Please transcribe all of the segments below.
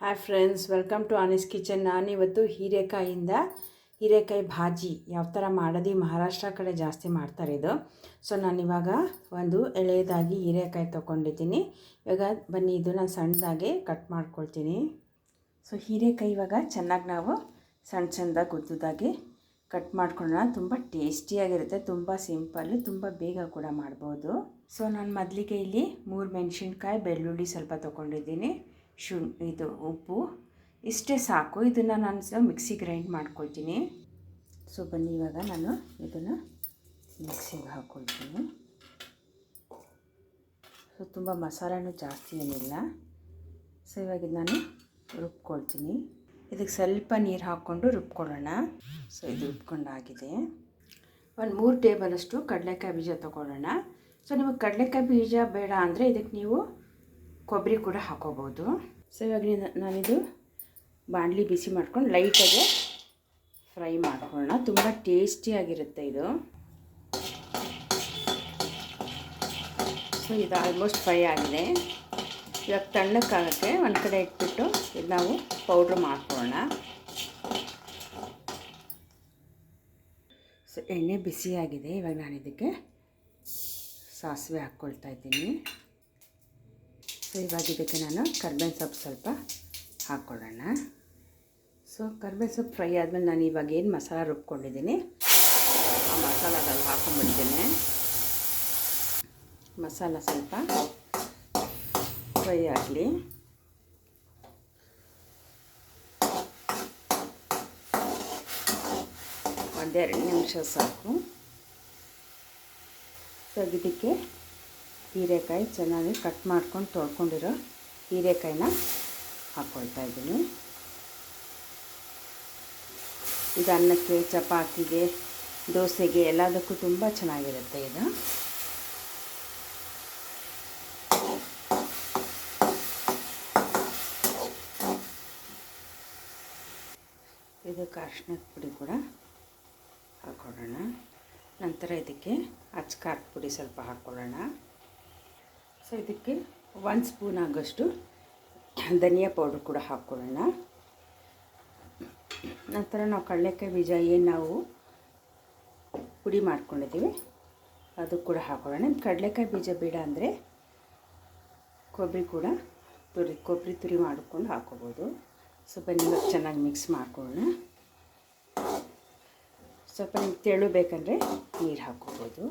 Hi friends, welcome to Annie's kitchen. ನಾನಿವತ್ತು ಹೀರೆಕಾಯಿ ಭಾಜಿ ಯಾವ ಥರ ಮಾಡೋದು ಮಹಾರಾಷ್ಟ್ರ ಕಡೆ ಜಾಸ್ತಿ ಮಾಡ್ತಾರೆ ಇದು. ಸೊ ನಾನಿವಾಗ ಒಂದು ಎಳೆಯದಾಗಿ ಹೀರೆಕಾಯಿ ತೊಗೊಂಡಿದ್ದೀನಿ. ಇವಾಗ ಬನ್ನಿ ಇದನ್ನು ಸಣ್ಣದಾಗಿ ಕಟ್ ಮಾಡ್ಕೊಳ್ತೀನಿ. ಸೊ ಹೀರೆಕಾಯಿ ಇವಾಗ ಚೆನ್ನಾಗಿ ನಾವು ಸಣ್ಣದಾಗಿ ಉದ್ದುದಾಗಿ ಕಟ್ ಮಾಡ್ಕೊಳ್ಳೋಣ. ತುಂಬ ಟೇಸ್ಟಿಯಾಗಿರುತ್ತೆ, ತುಂಬ ಸಿಂಪಲ್ಲು, ತುಂಬ ಬೇಗ ಕೂಡ ಮಾಡ್ಬೋದು. ಸೊ ನಾನು ಮೊದಲಿಗೆ ಇಲ್ಲಿ 3 ಮೆಣಸಿನ್ಕಾಯಿ, ಬೆಳ್ಳುಳ್ಳಿ ಸ್ವಲ್ಪ ತೊಗೊಂಡಿದ್ದೀನಿ, ಇದು ಉಪ್ಪು, ಇಷ್ಟೇ ಸಾಕು. ಇದನ್ನು ನಾನು ಮಿಕ್ಸಿ ಗ್ರೈಂಡ್ ಮಾಡ್ಕೊಳ್ತೀನಿ. ಸೊ ಬನ್ನಿ ಇವಾಗ ನಾನು ಇದನ್ನು ಮಿಕ್ಸಿಗೆ ಹಾಕ್ಕೊಳ್ತೀನಿ. ಸೊ ತುಂಬ ಮಸಾಲೆನೂ ಜಾಸ್ತಿ ಏನಿಲ್ಲ. ಸೊ ಇವಾಗ ನಾನು ರುಬ್ಕೊಳ್ತೀನಿ. ಇದಕ್ಕೆ ಸ್ವಲ್ಪ ನೀರು ಹಾಕ್ಕೊಂಡು ರುಬ್ಕೊಳ್ಳೋಣ. ಸೊ ಇದು ರುಬ್ಕೊಂಡಾಗಿದೆ. ಒಂದು 3 ಟೇಬಲಷ್ಟು ಕಡಲೆಕಾಯಿ ಬೀಜ ತೊಗೊಳ್ಳೋಣ. ಸೊ ನಿಮಗೆ ಕಡಲೆಕಾಯಿ ಬೀಜ ಬೇಡ ಅಂದರೆ ಇದಕ್ಕೆ ನೀವು ಕೊಬ್ಬರಿ ಕೂಡ ಹಾಕೋಬೋದು. ಸೊ ಇವಾಗ ನಾನಿದು ಬಾಣಲಿ ಬಿಸಿ ಮಾಡ್ಕೊಂಡು ಲೈಟಾಗಿ ಫ್ರೈ ಮಾಡ್ಕೊಳ್ಳೋಣ. ತುಂಬ ಟೇಸ್ಟಿಯಾಗಿರುತ್ತೆ ಇದು. ಸೊ ಇದು ಆಲ್ಮೋಸ್ಟ್ ಫ್ರೈ ಆಗಿದೆ. ಇವಾಗ ತಣ್ಣಕ್ಕಾಗಕ್ಕೆ ಒಂದು ಕಡೆ ಇಟ್ಬಿಟ್ಟು ಇದು ನಾವು ಪೌಡ್ರ್ ಮಾಡ್ಕೊಳ್ಳೋಣ. ಸೊ ಎಣ್ಣೆ ಬಿಸಿಯಾಗಿದೆ. ಇವಾಗ ನಾನು ಇದಕ್ಕೆ ಸಾಸಿವೆ ಹಾಕ್ಕೊಳ್ತಾ ಇದ್ದೀನಿ. ಸೊ ಇವಾಗ ಇದಕ್ಕೆ ನಾನು ಕರ್ಬೇವಿನ ಸೊಪ್ಪು ಸ್ವಲ್ಪ ಹಾಕ್ಕೊಳ್ಳೋಣ. ಸೊ ಕರ್ಬೇವಿನ ಸೊಪ್ಪು ಫ್ರೈ ಆದಮೇಲೆ ನಾನು ಇವಾಗ ಏನು ಮಸಾಲ ರುಬ್ಕೊಂಡಿದ್ದೀನಿ ಆ ಮಸಾಲದಲ್ಲಿ ಹಾಕ್ಕೊಂಡ್ಬಿಡ್ತೀನಿ. ಮಸಾಲ ಸ್ವಲ್ಪ ಫ್ರೈ ಆಗಲಿ. ಒಂದೆರಡು ನಿಮಿಷ ಸಾಕು. ಸೊ ಇದಕ್ಕೆ ಹೀರೆಕಾಯಿ ಚೆನ್ನಾಗಿ ಕಟ್ ಮಾಡ್ಕೊಂಡು ತೊಳ್ಕೊಂಡಿರೋ ಹೀರೆಕಾಯಿನ ಹಾಕ್ಕೊಳ್ತಾ ಇದ್ದೀನಿ. ಇದು ಅನ್ನಕ್ಕೆ, ಚಪಾತಿಗೆ, ದೋಸೆಗೆ ಎಲ್ಲದಕ್ಕೂ ತುಂಬ ಚೆನ್ನಾಗಿರುತ್ತೆ ಇದು. ಇದಕ್ಕೆ ಅರಿಶಿಣದ ಪುಡಿ ಕೂಡ ಹಾಕ್ಕೊಳ್ಳೋಣ. ನಂತರ ಇದಕ್ಕೆ ಅಚ್ಕಾರದ ಪುಡಿ ಸ್ವಲ್ಪ ಹಾಕ್ಕೊಳ್ಳೋಣ. ಸೊ ಇದಕ್ಕೆ 1 ಸ್ಪೂನ್ ಆಗೋಷ್ಟು ಧನಿಯಾ ಪೌಡ್ರ್ ಕೂಡ ಹಾಕ್ಕೊಳ್ಳೋಣ. ನಂತರ ನಾವು ಕಡಲೆಕಾಯಿ ಬೀಜ ಏನು ನಾವು ಪುಡಿ ಮಾಡ್ಕೊಂಡಿದ್ದೀವಿ ಅದು ಕೂಡ ಹಾಕ್ಕೊಳ್ಳೋಣ. ಕಡಲೆಕಾಯಿ ಬೀಜ ಬೇಡ ಅಂದರೆ ಕೊಬ್ಬರಿ ತುರಿ ಮಾಡಿಕೊಂಡು ಹಾಕ್ಕೋಬೋದು. ಸ್ವಲ್ಪ ನಿಮಗೆ ಚೆನ್ನಾಗಿ ಮಿಕ್ಸ್ ಮಾಡ್ಕೊಳ್ಳೋಣ. ಸ್ವಲ್ಪ ನಿಮ್ಗೆ ತೆಳು ಬೇಕಂದರೆ ನೀರು ಹಾಕ್ಕೋಬೋದು.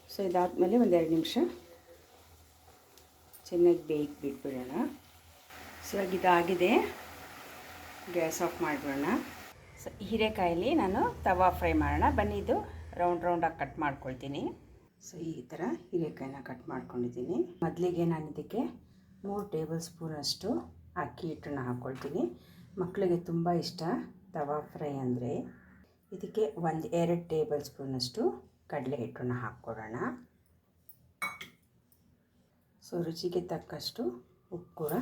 ಸೊ ಇದಾದಮೇಲೆ 1-2 ನಿಮಿಷ ಚೆನ್ನಾಗಿ ಬೇಯ್ಗೆ ಬಿಟ್ಬಿಡೋಣ. ಸೊ ಇದಾಗಿದೆ, ಗ್ಯಾಸ್ ಆಫ್ ಮಾಡಿಬಿಡೋಣ. ಸೊ ಹೀರೆಕಾಯಲ್ಲಿ ನಾನು ತವಾ ಫ್ರೈ ಮಾಡೋಣ. ಬನ್ನಿ ಇದು ರೌಂಡಾಗಿ ಕಟ್ ಮಾಡ್ಕೊಳ್ತೀನಿ. ಸೊ ಈ ಥರ ಹೀರೆಕಾಯಿನ ಕಟ್ ಮಾಡ್ಕೊಂಡಿದ್ದೀನಿ. ಮೊದಲಿಗೆ ನಾನು ಇದಕ್ಕೆ 3 ಟೇಬಲ್ ಸ್ಪೂನಷ್ಟು ಅಕ್ಕಿ ಹಿಟ್ಟನ್ನು ಹಾಕ್ಕೊಳ್ತೀನಿ. ಮಕ್ಕಳಿಗೆ ತುಂಬ ಇಷ್ಟ ತವಾ ಫ್ರೈ ಅಂದರೆ. ಇದಕ್ಕೆ 1-2 ಟೇಬಲ್ ಸ್ಪೂನಷ್ಟು ಕಡಲೆ ಹಿಟ್ಟನ್ನು ಹಾಕ್ಕೊಡೋಣ. ಸೊ ರುಚಿಗೆ ತಕ್ಕಷ್ಟು ಉಪ್ಪು ಕೂಡ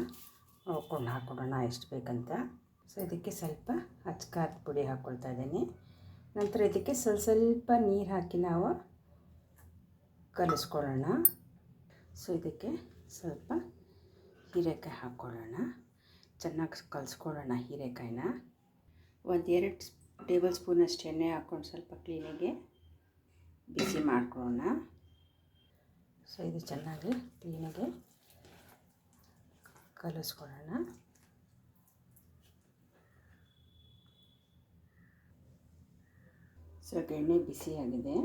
ನೋಡ್ಕೊಂಡು ಹಾಕ್ಕೊಡೋಣ ಎಷ್ಟು ಬೇಕಂತ. ಸೊ ಇದಕ್ಕೆ ಸ್ವಲ್ಪ ಅಚ್ಕಾರದ ಪುಡಿ ಹಾಕ್ಕೊಳ್ತಾ ಇದ್ದೀನಿ. ನಂತರ ಇದಕ್ಕೆ ಸ್ವಲ್ಪ ನೀರು ಹಾಕಿ ನಾವು ಕಲಿಸ್ಕೊಳ್ಳೋಣ. ಸೊ ಇದಕ್ಕೆ ಸ್ವಲ್ಪ ಹೀರೆಕಾಯಿ ಹಾಕ್ಕೊಳ್ಳೋಣ. ಚೆನ್ನಾಗಿ ಕಲಿಸ್ಕೊಳ್ಳೋಣ ಹೀರೆಕಾಯಿನ. 1-2 ಟೇಬಲ್ ಸ್ಪೂನಷ್ಟು ಎಣ್ಣೆ ಹಾಕ್ಕೊಂಡು ಸ್ವಲ್ಪ ಕ್ಲೀನಾಗಿ ಬಿಸಿ ಮಾಡ್ಕೊಳ್ಳೋಣ. ಸೊ ಇದು ಚೆನ್ನಾಗಿ ಕ್ಲೀನಾಗಿ ಕಲಿಸ್ಕೊಳ್ಳೋಣ. ಸೊ ಎಣ್ಣೆ ಬಿಸಿಯಾಗಿದೆ.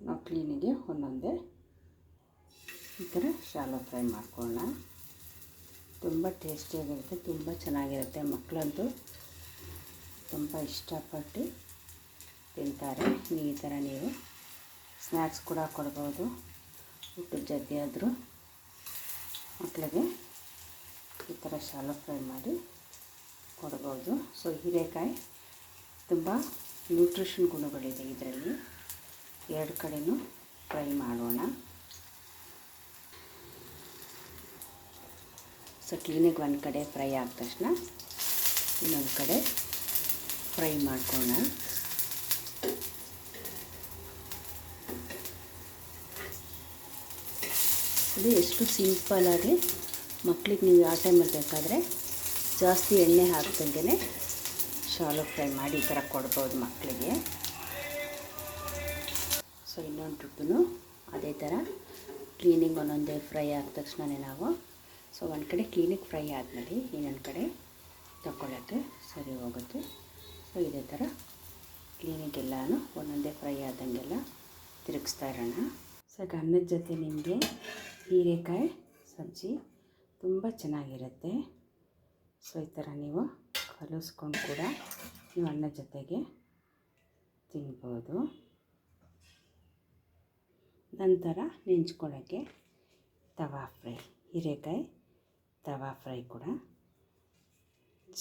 ನಾವು ಕ್ಲೀನಾಗಿ ಒಂದೊಂದೇ ಈ ಥರ ಶಾಲೋ ಫ್ರೈ ಮಾಡ್ಕೊಳ್ಳೋಣ. ತುಂಬ ಟೇಸ್ಟಿಯಾಗಿರುತ್ತೆ, ತುಂಬ ಚೆನ್ನಾಗಿರುತ್ತೆ. ಮಕ್ಕಳಂತೂ ತುಂಬ ಇಷ್ಟಪಟ್ಟು ತಿಂತಾರೆ. ಈ ಥರ ನೀವು ಸ್ನ್ಯಾಕ್ಸ್ ಕೂಡ ಕೊಡ್ಬೋದು. ಊಟದ ಜೊತೆ ಆದರೂ ಮಕ್ಕಳಿಗೆ ಈ ಥರ ಶಾಲೋ ಫ್ರೈ ಮಾಡಿ ಕೊಡ್ಬೋದು. ಸೊ ಹೀರೆಕಾಯಿ ತುಂಬ ನ್ಯೂಟ್ರಿಷನ್ ಗುಣಗಳಿದೆ ಇದರಲ್ಲಿ. 2 ಕಡೆಯೂ ಫ್ರೈ ಮಾಡೋಣ. ಸೊ ಕ್ಲೀನಾಗಿ ಒಂದು ಕಡೆ ಫ್ರೈ ಆದ ತಕ್ಷಣ ಇನ್ನೊಂದು ಕಡೆ ಫ್ರೈ ಮಾಡ್ಕೊಳ್ಳೋಣ. ಇದು ಎಷ್ಟು ಸಿಂಪಲ್ಲಾಗಿ ಮಕ್ಳಿಗೆ ನೀವು ಯಾವ ಟೈಮಲ್ಲಿ ಬೇಕಾದರೆ ಜಾಸ್ತಿ ಎಣ್ಣೆ ಹಾಕ್ದಂಗೆ ಶಾಲೋ ಫ್ರೈ ಮಾಡಿ ಈ ಥರ ಕೊಡ್ಬೋದು ಮಕ್ಕಳಿಗೆ. ಸೊ ಇನ್ನೊಂದು ಟ್ರಿಪ್ಪು ಅದೇ ಥರ ಕ್ಲೀನಿಂಗ್ ಒಂದೊಂದೇ ಫ್ರೈ ಆದ ತಕ್ಷಣವೇ ನಾವು ಒಂದು ಕಡೆ ಕ್ಲೀನಿಂಗ್ ಫ್ರೈ ಆದಮೇಲೆ ಇನ್ನೊಂದು ಕಡೆ ತಗೊಳ್ಳೋಕ್ಕೆ ಸರಿ ಹೋಗುತ್ತೆ. ಸೊ ಇದೇ ಥರ ಕ್ಲೀನಿಗೆಲ್ಲನೂ ಒಂದೊಂದೇ ಫ್ರೈ ಆದಂಗೆಲ್ಲ ತಿರುಗಿಸ್ತಾ ಇರೋಣ. ಸೊ ಅನ್ನದ ಜೊತೆ ನಿಮಗೆ ಹೀರೆಕಾಯಿ ಸಬ್ಜಿ ತುಂಬ ಚೆನ್ನಾಗಿರುತ್ತೆ. ಸೊ ಈ ಥರ ನೀವು ಕಲಿಸ್ಕೊಂಡು ಕೂಡ ನೀವು ಅನ್ನದ ಜೊತೆಗೆ ತಿನ್ಬೋದು. ನಂತರ ನೆಂಚ್ಕೊಳ್ಳೋಕ್ಕೆ ತವಾ ಫ್ರೈ, ಹೀರೆಕಾಯಿ ತವಾ ಫ್ರೈ ಕೂಡ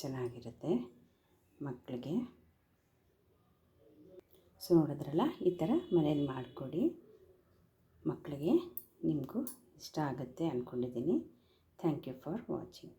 ಚೆನ್ನಾಗಿರುತ್ತೆ ಮಕ್ಕಳಿಗೆ. ಸೊ ನೋಡಿದ್ರಲ್ಲ, ಈ ಥರ ಮನೇಲಿ ಮಾಡಿಕೊಡಿ ಮಕ್ಕಳಿಗೆ, ನಿಮಗೂ ಇಷ್ಟ ಆಗುತ್ತೆ ಅಂದ್ಕೊಂಡಿದ್ದೀನಿ. Thank you for watching.